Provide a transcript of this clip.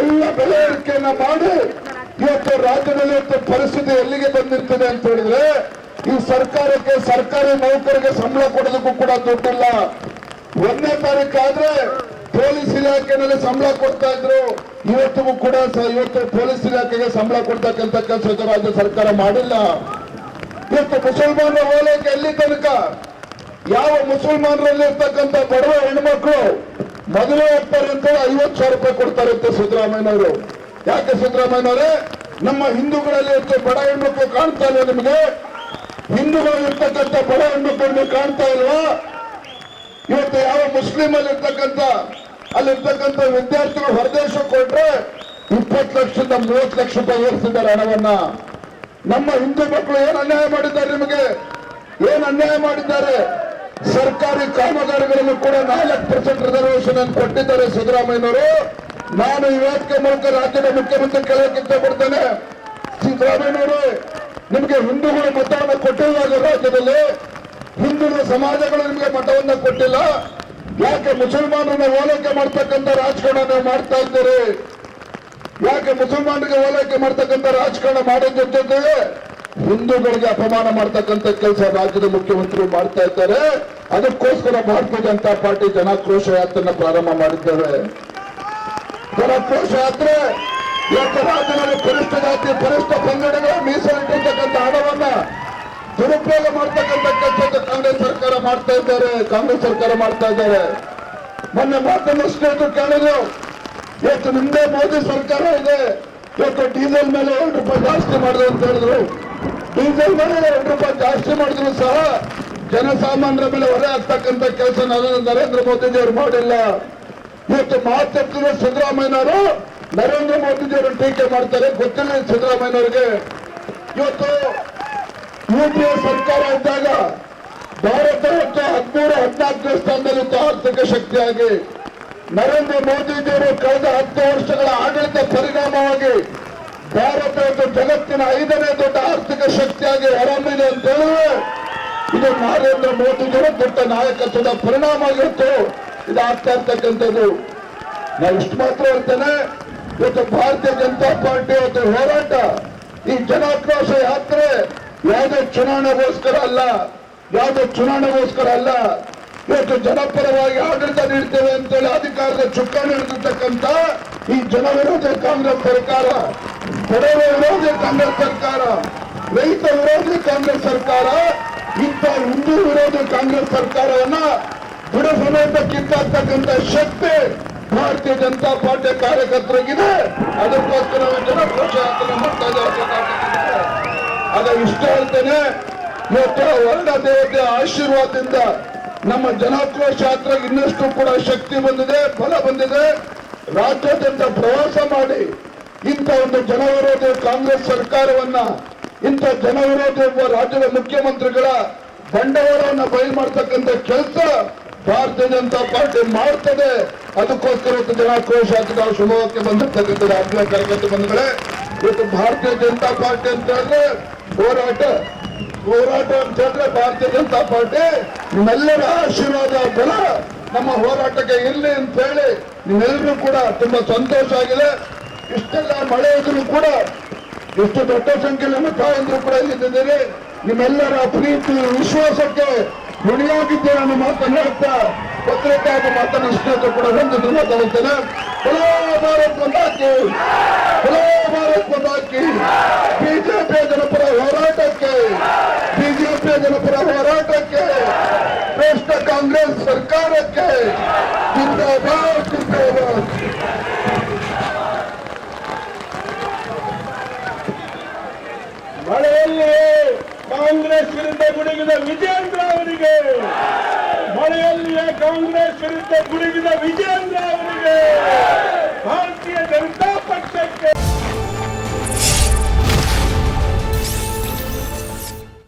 ಎಲ್ಲ ಬೆಲೆ ಏರಿಕೆಯನ್ನ ಮಾಡಿ ಇವತ್ತು ರಾಜ್ಯದಲ್ಲಿ ಇವತ್ತು ಪರಿಸ್ಥಿತಿ ಎಲ್ಲಿಗೆ ಬಂದಿರ್ತದೆ ಅಂತ ಹೇಳಿದ್ರೆ ಈ ಸರ್ಕಾರಕ್ಕೆ ಸರ್ಕಾರಿ ನೌಕರಿಗೆ ಸಂಬಳ ಕೊಡೋದಕ್ಕೂ ಕೂಡ ದುಡ್ಡಿಲ್ಲ. 1ನೇ ತಾರೀಕು ಆದ್ರೆ ಪೊಲೀಸ್ ಇಲಾಖೆನಲ್ಲಿ ಸಂಬಳ ಕೊಡ್ತಾ ಇದ್ರು, ಇವತ್ತಿಗೂ ಕೂಡ ಇವತ್ತು ಪೊಲೀಸ್ ಇಲಾಖೆಗೆ ಸಂಬಳ ಕೊಡ್ತಕ್ಕಂಥ ಕೆಲಸ ರಾಜ್ಯ ಸರ್ಕಾರ ಮಾಡಿಲ್ಲ. ಇವತ್ತು ಮುಸಲ್ಮಾನರ ಓಲೈಕೆ ಎಲ್ಲಿ ತನಕ? ಯಾವ ಮುಸಲ್ಮಾನರಲ್ಲಿ ಇರ್ತಕ್ಕಂಥ ಬಡವ ಹೆಣ್ಮಕ್ಳು ಮದುವೆ ಹೋಗ್ತಾರೆ ಅಂತ 50,000 ರೂಪಾಯಿ ಕೊಡ್ತಾರಂತೆ ಸಿದ್ದರಾಮಯ್ಯನವರು. ಯಾಕೆ ಸಿದ್ದರಾಮಯ್ಯನವರೇ? ನಮ್ಮ ಹಿಂದೂಗಳಲ್ಲಿ ಇರ್ತಕ್ಕ ಬಡ ಹೆಣ್ಮಕ್ಳು ಕಾಣ್ತಾ ಇಲ್ವಾ ನಿಮಗೆ? ಹಿಂದೂಗಳು ಇರ್ತಕ್ಕಂಥ ಬಡ ಹೆಣ್ಮಕ್ಳು ಕಾಣ್ತಾ ಇಲ್ವಾ? ಇವತ್ತು ಯಾವ ಮುಸ್ಲಿಂ ಅಲ್ಲಿರ್ತಕ್ಕಂಥ ವಿದ್ಯಾರ್ಥಿಗಳು ಹೊರದೇಶಕ್ಕೆ ಕೊಟ್ರೆ 20 ಲಕ್ಷದಿಂದ 30 ಲಕ್ಷ ರೂಪಾಯಿ ಏರಿಸಿದ್ದಾರೆ ಹಣವನ್ನ. ನಮ್ಮ ಹಿಂದೂ ಮಕ್ಕಳು ಏನ್ ಅನ್ಯಾಯ ಮಾಡಿದ್ದಾರೆ ನಿಮಗೆ? ಏನ್ ಅನ್ಯಾಯ ಮಾಡಿದ್ದಾರೆ? ಸರ್ಕಾರಿ ಕಾಮಗಾರಿಗಳನ್ನು ಕೂಡ 4% ರಿಸರ್ವೇಶನ್ ಅನ್ನು ಕೊಟ್ಟಿದ್ದಾರೆ ಸಿದ್ದರಾಮಯ್ಯನವರು. ನಾನು ಈ ವೇದಿಕೆ ಮೂಲಕ ರಾಜ್ಯದ ಮುಖ್ಯಮಂತ್ರಿ ಕೇಳಕ್ಕೆ ಇಷ್ಟಪಡ್ತೇನೆ, ಸಿದ್ದರಾಮಯ್ಯನವರು ನಿಮಗೆ ಹಿಂದೂಗಳು ಮತವನ್ನು ಕೊಟ್ಟಿರುವಾಗ ರಾಜ್ಯದಲ್ಲಿ ಹಿಂದುಳಿದ ಸಮಾಜಗಳು ನಿಮಗೆ ಮತವನ್ನ ಕೊಟ್ಟಿಲ್ಲ. ಯಾಕೆ ಮುಸಲ್ಮಾನರನ್ನ ಓಲೈಕೆ ಮಾಡ್ತಕ್ಕಂಥ ರಾಜಕಾರಣ ನೀವು ಮಾಡ್ತಾ ಇದ್ದೀರಿ? ಯಾಕೆ ಮುಸಲ್ಮಾನರಿಗೆ ಓಲೈಕೆ ಮಾಡ್ತಕ್ಕಂಥ ರಾಜಕಾರಣ ಮಾಡೋದ್ರ ಜೊತೆಗೆ ಹಿಂದೂಗಳಿಗೆ ಅಪಮಾನ ಮಾಡ್ತಕ್ಕಂಥ ಕೆಲಸ ರಾಜ್ಯದ ಮುಖ್ಯಮಂತ್ರಿ ಮಾಡ್ತಾ ಇದ್ದಾರೆ. ಅದಕ್ಕೋಸ್ಕರ ಭಾರತೀಯ ಜನತಾ ಪಾರ್ಟಿ ಜನಾಕ್ರೋಶ ಯಾತ್ರೆಯನ್ನು ಪ್ರಾರಂಭ ಮಾಡಿದ್ದೇವೆ. ಜನಾಕ್ರೋಶ ಯಾತ್ರೆ ಇವತ್ತು ರಾಜ್ಯದಲ್ಲಿ ಪರಿಷ್ಠ ಜಾತಿ ಪರಿಷ್ಠ ಪಂಗಡಗಳ ಮೀಸಲಿಟ್ಟಿರ್ತಕ್ಕಂಥ ಹಣವನ್ನ ದುರುಪಯೋಗ ಮಾಡ್ತಕ್ಕಂಥ ಕೆಲಸ ಕಾಂಗ್ರೆಸ್ ಸರ್ಕಾರ ಮಾಡ್ತಾ ಇದ್ದಾರೆ. ಮೊನ್ನೆ ಮಾತನ್ನು ಸ್ನೇಹಿತರು ಕೇಳಿದ್ರು, ಇವತ್ತು ನಿಮ್ದೇ ಮೋದಿ ಸರ್ಕಾರ ಇದೆ, ಇವತ್ತು ಡೀಸೆಲ್ ಮೇಲೆ 2 ರೂಪಾಯಿ ಜಾಸ್ತಿ ಮಾಡಿದ್ರು ಅಂತ ಹೇಳಿದ್ರು. ಡೀಸೆಲ್ ಮೇಲೆ 2 ರೂಪಾಯಿ ಜಾಸ್ತಿ ಮಾಡಿದ್ರು ಸಹ ಜನಸಾಮಾನ್ಯರ ಮೇಲೆ ಹೊರೆ ಆಗ್ತಕ್ಕಂಥ ಕೆಲಸ ನರೇಂದ್ರ ಮೋದಿಜಿಯವರು ಮಾಡಿಲ್ಲ. ಇವತ್ತು ಮಾತುಕತೆ ಸಿದ್ದರಾಮಯ್ಯನವರು ನರೇಂದ್ರ ಮೋದಿಜಿಯವರು ಟೀಕೆ ಮಾಡ್ತಾರೆ, ಗೊತ್ತಿಲ್ಲ ಸಿದ್ದರಾಮಯ್ಯನವರಿಗೆ. ಇವತ್ತು UPA ಸರ್ಕಾರ ಇದ್ದಾಗ ಭಾರತ 13-14 ಸ್ಥಾನದಲ್ಲಿತ್ತು ಆರ್ಥಿಕ ಶಕ್ತಿಯಾಗಿ. ನರೇಂದ್ರ ಮೋದಿಜಿಯವರು ಕಳೆದ 10 ವರ್ಷಗಳ ಆಡಳಿತ ಪರಿಣಾಮವಾಗಿ ಭಾರತ ಜಗತ್ತಿನ 5ನೇ ದೊಡ್ಡ ಆರ್ಥಿಕ ಶಕ್ತಿಯಾಗಿ ಹೊರಹೊಮ್ಮಿದೆ ಅಂತ ಹೇಳಿದ್ರೆ ಇದು ನರೇಂದ್ರ ಮೋದಿಜಿಯವರ ದೊಡ್ಡ ನಾಯಕತ್ವದ ಪರಿಣಾಮ ಆಗಿತ್ತು. ಇದು ಆಗ್ತಾ ಇರ್ತಕ್ಕಂಥದ್ದು. ನಾವು ಇಷ್ಟು ಮಾತ್ರ ಹೇಳ್ತೇನೆ, ಇವತ್ತು ಭಾರತೀಯ ಜನತಾ ಪಾರ್ಟಿ ಇವತ್ತು ಹೋರಾಟ, ಈ ಜನಾಕ್ರೋಶ ಯಾತ್ರೆ ಯಾವುದೇ ಚುನಾವಣೆಗೋಸ್ಕರ ಅಲ್ಲ, ಇವತ್ತು ಜನಪರವಾಗಿ ಆಡಳಿತ ನೀಡ್ತೇವೆ ಅಂತೇಳಿ ಅಧಿಕಾರದ ಚುಕ್ಕಾಣಿ ಹಿಡಿದಿರ್ತಕ್ಕಂಥ ಈ ಜನವಿರೋಧಿ ಕಾಂಗ್ರೆಸ್ ಸರ್ಕಾರ, ಬಡವ ವಿರೋಧಿ ಕಾಂಗ್ರೆಸ್ ಸರ್ಕಾರ, ರೈತ ವಿರೋಧಿ ಕಾಂಗ್ರೆಸ್ ಸರ್ಕಾರ, ಇಂಥ ಹಿಂದೂ ವಿರೋಧಿ ಕಾಂಗ್ರೆಸ್ ಸರ್ಕಾರವನ್ನ ಬುಡ ಸಮೇತ ಕಿತ್ತಾಡ್ತಕ್ಕಂಥ ಶಕ್ತಿ ಭಾರತೀಯ ಜನತಾ ಪಾರ್ಟಿ ಕಾರ್ಯಕರ್ತರಿಗಿದೆ. ಅದಕ್ಕೋಸ್ಕರ ಜನಕ್ರೋಶ ಯಾತ್ರೆ ಮಾಡ್ತಾ ಇದ್ದಾರೆ. ಆಗ ಇಷ್ಟ ಹೇಳ್ತೇನೆ, ಇವತ್ತು ವರ್ಣ ದೇವತೆಯ ಆಶೀರ್ವಾದದಿಂದ ನಮ್ಮ ಜನಾಕ್ರೋಶ ಯಾತ್ರೆಗೆ ಇನ್ನಷ್ಟು ಕೂಡ ಶಕ್ತಿ ಬಂದಿದೆ, ಬಲ ಬಂದಿದೆ. ರಾಜ್ಯಾದ್ಯಂತ ಪ್ರವಾಸ ಮಾಡಿ ಇಂಥ ಒಂದು ಜನವಿರೋಧಿ ಕಾಂಗ್ರೆಸ್ ಸರ್ಕಾರವನ್ನ, ಇಂಥ ಜನವಿರೋಧಿ ಒಬ್ಬ ರಾಜ್ಯದ ಮುಖ್ಯಮಂತ್ರಿಗಳ ಬಂಡವಾಳವನ್ನ ಬಯಲು ಮಾಡ್ತಕ್ಕಂಥ ಕೆಲಸ ಭಾರತೀಯ ಜನತಾ ಪಾರ್ಟಿ ಮಾಡ್ತದೆ. ಅದಕ್ಕೋಸ್ಕರ ಇವತ್ತು ಜನಾಕ್ರೋಶ ಯಾತ್ರೆ ಶುಭಕ್ಕೆ ಬಂದಿರ್ತಕ್ಕಂಥ ಆತ್ಮೀಯ ಕಾರ್ಯಕರ್ತ ಬಂಧುಗಳೇ, ಇವತ್ತು ಭಾರತೀಯ ಜನತಾ ಪಾರ್ಟಿ ಅಂತ ಹೇಳಿದ್ರೆ ಹೋರಾಟ ಅಂತ ಹೇಳಿದ್ರೆ ಭಾರತೀಯ ಜನತಾ ಪಾರ್ಟಿ ನಿಮ್ಮೆಲ್ಲರ ಆಶೀರ್ವಾದ ಬಲ ನಮ್ಮ ಹೋರಾಟಕ್ಕೆ ಇರಲಿ ಅಂತ ಹೇಳಿ ನಿಮ್ಮೆಲ್ಲರೂ ಕೂಡ ತುಂಬಾ ಸಂತೋಷ ಆಗಿದೆ. ಇಷ್ಟೆಲ್ಲ ಮಳೆ ಇದ್ರು ಕೂಡ, ಎಷ್ಟು ದೊಡ್ಡ ಸಂಖ್ಯೆಯಲ್ಲಿ ಮತ ಇದ್ರು ಕೂಡ ಇಲ್ಲಿದ್ದೀರಿ. ನಿಮ್ಮೆಲ್ಲರ ಪ್ರೀತಿ ವಿಶ್ವಾಸಕ್ಕೆ ಋಣಿಯಾಗಿದ್ದೇನೆ ಅನ್ನೋ ಮಾತನ್ನು ಹೇಳ್ತಾ ಪತ್ರಿಕಾದ ಮಾತನ್ನು ಸ್ನೇಹಿತರು ಕೂಡ ಹೊಂದಿದ್ದು ಮಾತಾಡುತ್ತೇನೆ. ಭಾರತ್ ಮಾತಾ ಕಿ ಬಿಜೆಪಿಯ ಜನಪರ ಹೋರಾಟಕ್ಕೆ ಶ್ರೇಷ್ಠ ಕಾಂಗ್ರೆಸ್ ಸರ್ಕಾರಕ್ಕೆ ಜಿಂದಾಬಾದ್. ಮಳೆಯಲ್ಲಿ ಕಾಂಗ್ರೆಸ್ ವಿರುದ್ಧ ಗುಡುಗಿದ ವಿಜಯೇಂದ್ರ ಅವರಿಗೆ, ಮಳೆಯಲ್ಲಿಯೇ ಕಾಂಗ್ರೆಸ್ ವಿರುದ್ಧ ಗುಡುಗಿದ ವಿಜಯೇಂದ್ರ ಅವರಿಗೆ